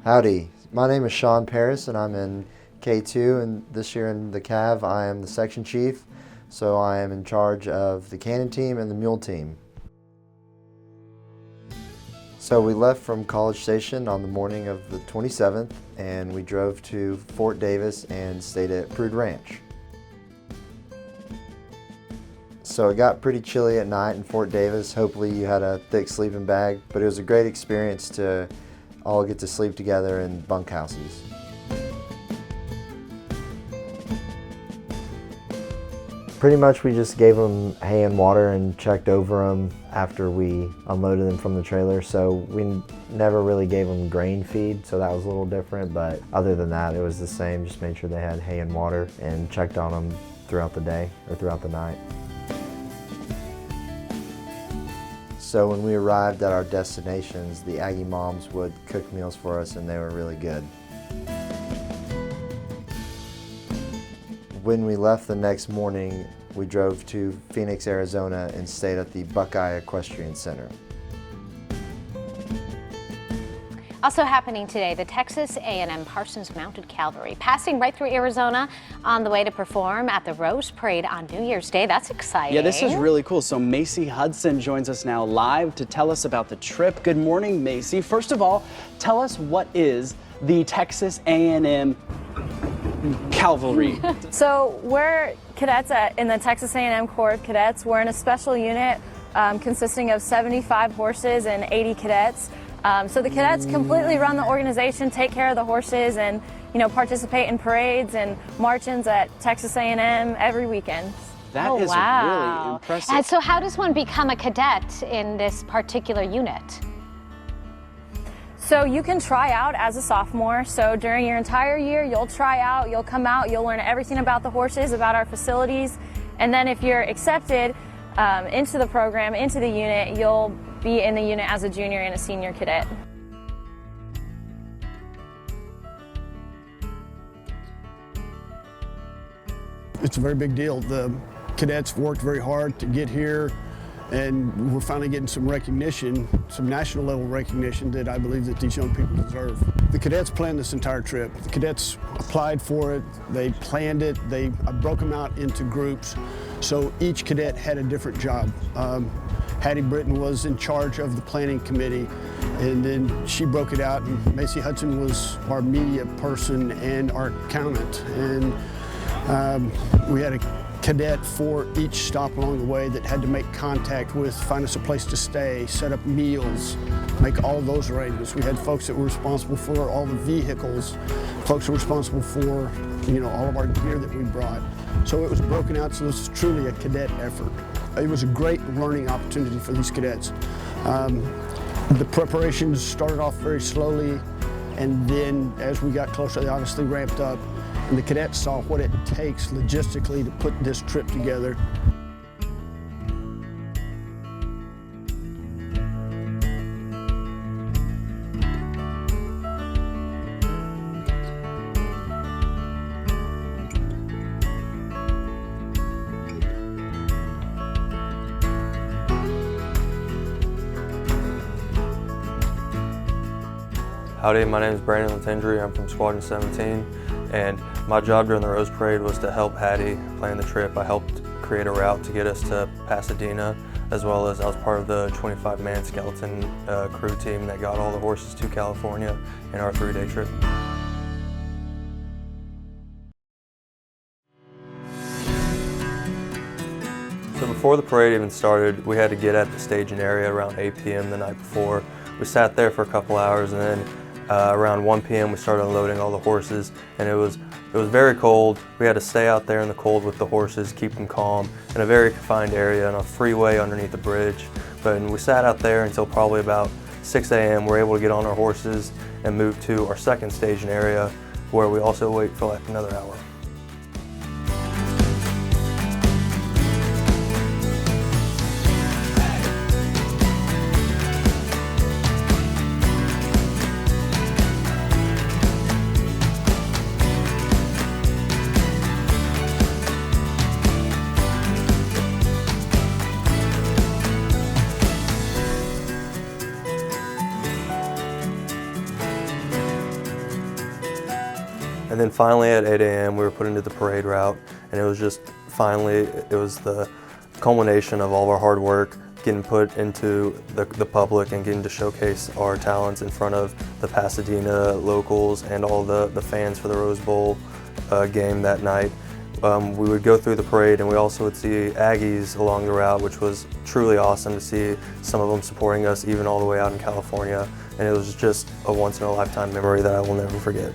Howdy, my name is Sean Paris and I'm in K2, and this year in the Cav I am the section chief, so I am in charge of the cannon team and the mule team. So we left from College Station on the morning of the 27th and we drove to Fort Davis and stayed at Prude Ranch. So it got pretty chilly at night in Fort Davis. Hopefully you had a thick sleeping bag, but it was a great experience to all get to sleep together in bunkhouses. Pretty much we just gave them hay and water and checked over them after we unloaded them from the trailer. So we never really gave them grain feed, so that was a little different, but other than that it was the same. Just made sure they had hay and water and checked on them throughout the day or throughout the night. So when we arrived at our destinations, the Aggie moms would cook meals for us and they were really good. When we left the next morning, we drove to Phoenix, Arizona and stayed at the Buckeye Equestrian Center. Also happening today, the Texas A&M Parsons Mounted Cavalry passing right through Arizona on the way to perform at the Rose Parade on New Year's Day. That's exciting. Yeah, this is really cool. So Macy Hudson joins us now live to tell us about the trip. Good morning, Macy. First of all, tell us what is the Texas A&M Cavalry? So we're cadets in the Texas A&M Corps of Cadets. We're in a special unit consisting of 75 horses and 80 cadets. So the cadets completely run the organization, take care of the horses, and participate in parades and march-ins at Texas A&M every weekend. That is wow. really impressive. And so how does one become a cadet in this particular unit? So you can try out as a sophomore. So during your entire year, you'll try out, you'll come out, you'll learn everything about the horses, about our facilities. And then if you're accepted into the program, into the unit, you'll be in the unit as a junior and a senior cadet. It's a very big deal. The cadets worked very hard to get here, and we're finally getting some recognition, some national level recognition that I believe that these young people deserve. The cadets planned this entire trip. The cadets applied for it, they planned it, I broke them out into groups, so each cadet had a different job. Hattie Britton was in charge of the planning committee, and then she broke it out, and Macy Hudson was our media person and our accountant. And we had a cadet for each stop along the way that had to make contact with, find us a place to stay, set up meals, make all those arrangements. We had folks that were responsible for all the vehicles, folks who were responsible for all of our gear that we brought. So it was broken out, so this was truly a cadet effort. It was a great learning opportunity for these cadets. The preparations started off very slowly, and then as we got closer, they obviously ramped up, and the cadets saw what it takes logistically to put this trip together. Howdy, my name is Brandon Latendry. I'm from Squadron 17, and my job during the Rose Parade was to help Hattie plan the trip. I helped create a route to get us to Pasadena, as well as I was part of the 25-man skeleton crew team that got all the horses to California in our 3-day trip. So before the parade even started, we had to get at the staging area around 8 p.m. the night before. We sat there for a couple hours, and then around 1 p.m. we started unloading all the horses, and it was very cold. We had to stay out there in the cold with the horses, keep them calm, in a very confined area on a freeway underneath the bridge. But we sat out there until probably about 6 a.m. We were able to get on our horses and move to our second staging area, where we also wait for like another hour. And then finally at 8 a.m. we were put into the parade route, and it was just finally, it was the culmination of all of our hard work getting put into the public and getting to showcase our talents in front of the Pasadena locals and all the fans for the Rose Bowl game that night. We would go through the parade, and we also would see Aggies along the route, which was truly awesome to see some of them supporting us even all the way out in California. And it was just a once-in-a-lifetime memory that I will never forget.